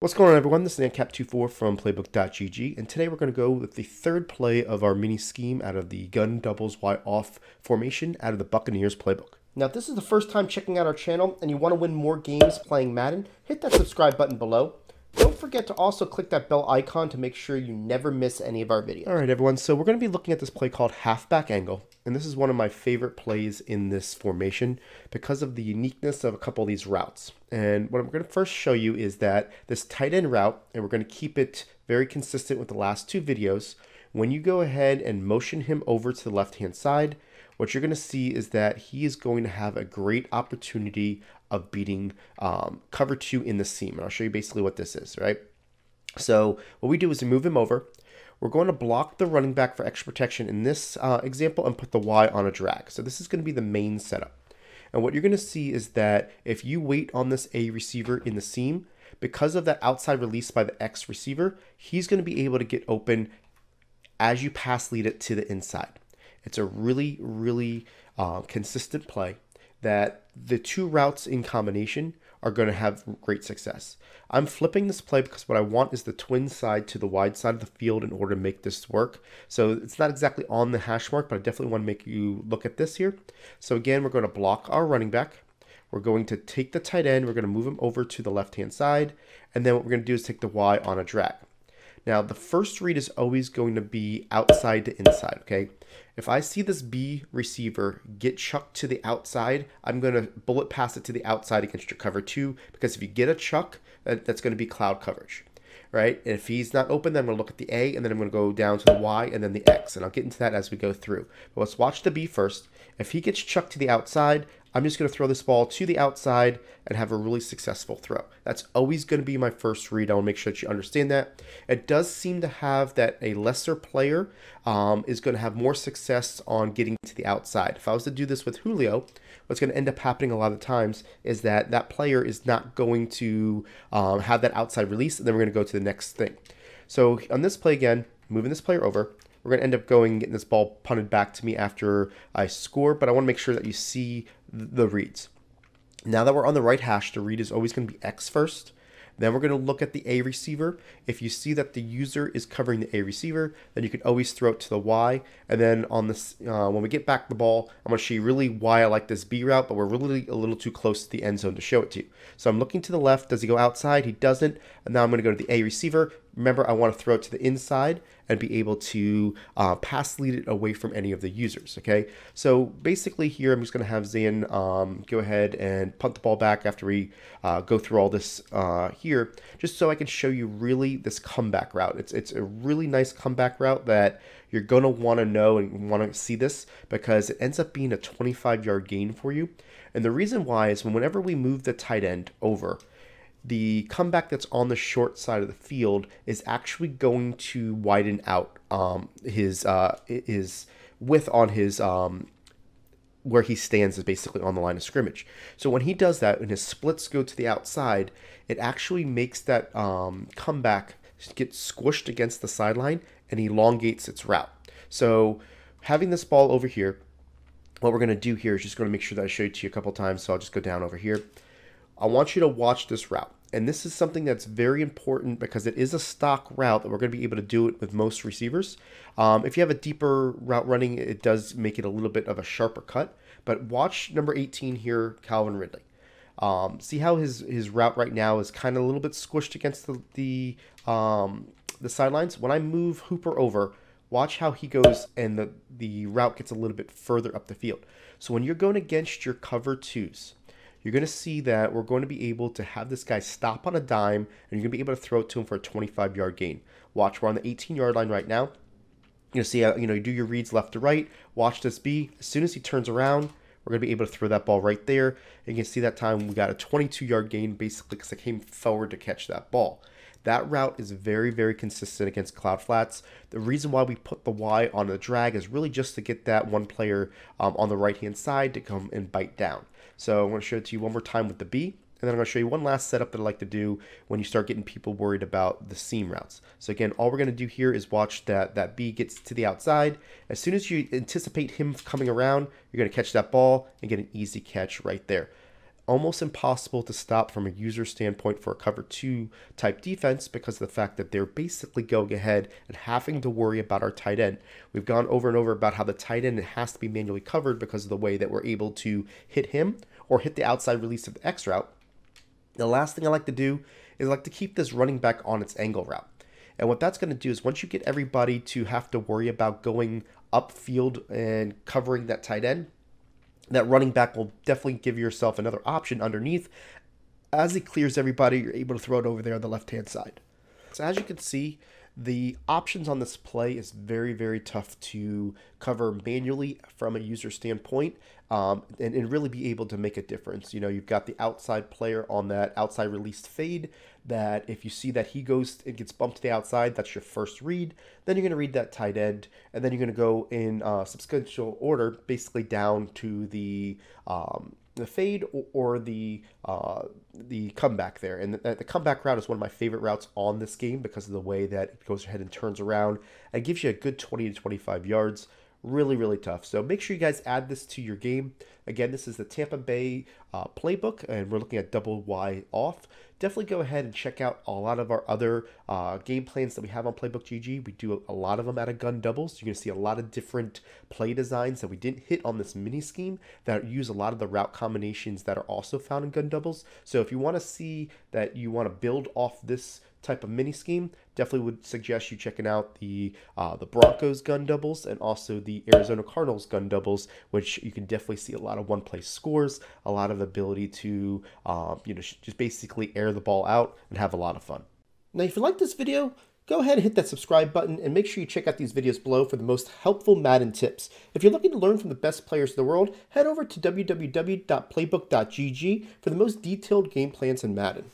What's going on, everyone? This is Antcap24 from Playbook.gg, and today we're going to go with the third play of our mini scheme out of the gun doubles Y off formation out of the Buccaneers playbook. Now, if this is the first time checking out our channel and you want to win more games playing Madden, hit that subscribe button below. Don't forget to also click that bell icon to make sure you never miss any of our videos. All right, everyone, so we're going to be looking at this play called halfback angle, and this is one of my favorite plays in this formation because of the uniqueness of a couple of these routes. And what I'm going to first show you is that this tight end route, and we're going to keep it very consistent with the last two videos. When you go ahead and motion him over to the left-hand side, what you're going to see is that he is going to have a great opportunity of beating cover two in the seam. And I'll show you basically what this is, right? So what we do is we move him over. We're going to block the running back for extra protection in this example and put the Y on a drag. So this is going to be the main setup. And what you're going to see is that if you wait on this A receiver in the seam, because of that outside release by the X receiver, he's going to be able to get open as you pass lead it to the inside. It's a really, really consistent play that the two routes in combination are going to have great success. I'm flipping this play because what I want is the twin side to the wide side of the field in order to make this work. So it's not exactly on the hash mark, but I definitely want to make you look at this here. So again, we're going to block our running back. We're going to take the tight end. We're going to move him over to the left-hand side. And then what we're going to do is take the Y on a drag. Now, the first read is always going to be outside to inside, okay? If I see this B receiver get chucked to the outside, I'm going to bullet pass it to the outside against your cover two, because if you get a chuck, that's going to be cloud coverage, right? And if he's not open, then I'm going to look at the A, and then I'm going to go down to the Y and then the X, and I'll get into that as we go through. But let's watch the B first. If he gets chucked to the outside, I'm just going to throw this ball to the outside and have a really successful throw. That's always going to be my first read. I want to make sure that you understand that. It does seem to have that a lesser player is going to have more success on getting to the outside. If I was to do this with Julio, what's going to end up happening a lot of times is that that player is not going to have that outside release, and then we're going to go to the next thing. So on this play again, moving this player over, we're going to end up going and getting this ball punted back to me after I score, but I want to make sure that you see the reads. Now that we're on the right hash, the read is always going to be X first. Then we're going to look at the A receiver. If you see that the user is covering the A receiver, then you can always throw it to the Y. And then on this, when we get back the ball, I'm going to show you really why I like this B route, but we're really a little too close to the end zone to show it to you. So I'm looking to the left. Does he go outside? He doesn't. And now I'm going to go to the A receiver. Remember, I want to throw it to the inside and be able to pass lead it away from any of the users, okay? So basically here, I'm just going to have Zan go ahead and punt the ball back after we go through all this here, just so I can show you really this comeback route. It's a really nice comeback route that you're going to want to know and want to see this because it ends up being a 25-yard gain for you. And the reason why is whenever we move the tight end over, the comeback that's on the short side of the field is actually going to widen out his width on his where he stands is basically on the line of scrimmage. So when he does that and his splits go to the outside, it actually makes that comeback get squished against the sideline and elongates its route. So having this ball over here, what we're going to do here is just going to make sure that I show it to you a couple times. So I'll just go down over here. I want you to watch this route. And this is something that's very important because it is a stock route that we're going to be able to do it with most receivers. If you have a deeper route running, it does make it a little bit of a sharper cut. But watch number 18 here, Calvin Ridley. See how his route right now is kind of a little bit squished against the sidelines. When I move Hooper over, watch how he goes and the route gets a little bit further up the field. So when you're going against your cover twos, you're going to see that we're going to be able to have this guy stop on a dime, and you're going to be able to throw it to him for a 25-yard gain. Watch, we're on the 18-yard line right now. You'll see how, you do your reads left to right. Watch this B. As soon as he turns around, we're going to be able to throw that ball right there. And you can see that time we got a 22-yard gain basically because I came forward to catch that ball. That route is very, very consistent against cloud flats. The reason why we put the Y on the drag is really just to get that one player on the right-hand side to come and bite down. So I'm going to show it to you one more time with the B, and then I'm going to show you one last setup that I like to do when you start getting people worried about the seam routes. So again, all we're going to do here is watch that B gets to the outside. As soon as you anticipate him coming around, you're going to catch that ball and get an easy catch right there. almost impossible to stop from a user standpoint for a cover 2 type defense because of the fact that they're basically going ahead and having to worry about our tight end. We've gone over and over about how the tight end has to be manually covered because of the way that we're able to hit him or hit the outside release of the X route. The last thing I like to do is I like to keep this running back on its angle route. And what that's going to do is once you get everybody to have to worry about going upfield and covering that tight end, that running back will definitely give yourself another option underneath. As he clears everybody, you're able to throw it over there on the left-hand side. So as you can see, the options on this play is very, very tough to cover manually from a user standpoint and really be able to make a difference. You know, you've got the outside player on that outside released fade that if you see that he goes and gets bumped to the outside, that's your first read. Then you're going to read that tight end, and then you're going to go in sequential order, basically down to the fade or the comeback there. And the comeback route is one of my favorite routes on this game because of the way that it goes ahead and turns around and gives you a good 20 to 25 yards. Really, really tough. So make sure you guys add this to your game. Again, this is the Tampa Bay playbook, and we're looking at double Y off. Definitely go ahead and check out a lot of our other game plans that we have on Playbook GG. We do a lot of them out of gun doubles. You're going to see a lot of different play designs that we didn't hit on this mini scheme that use a lot of the route combinations that are also found in gun doubles. So if you want to see that you want to build off this type of mini scheme, definitely would suggest you checking out the Broncos gun doubles and also the Arizona Cardinals gun doubles, which you can definitely see a lot of one-play scores, a lot of ability to just basically air the ball out and have a lot of fun. Now, if you like this video, go ahead and hit that subscribe button and make sure you check out these videos below for the most helpful Madden tips. If you're looking to learn from the best players in the world, head over to www.playbook.gg for the most detailed game plans in Madden.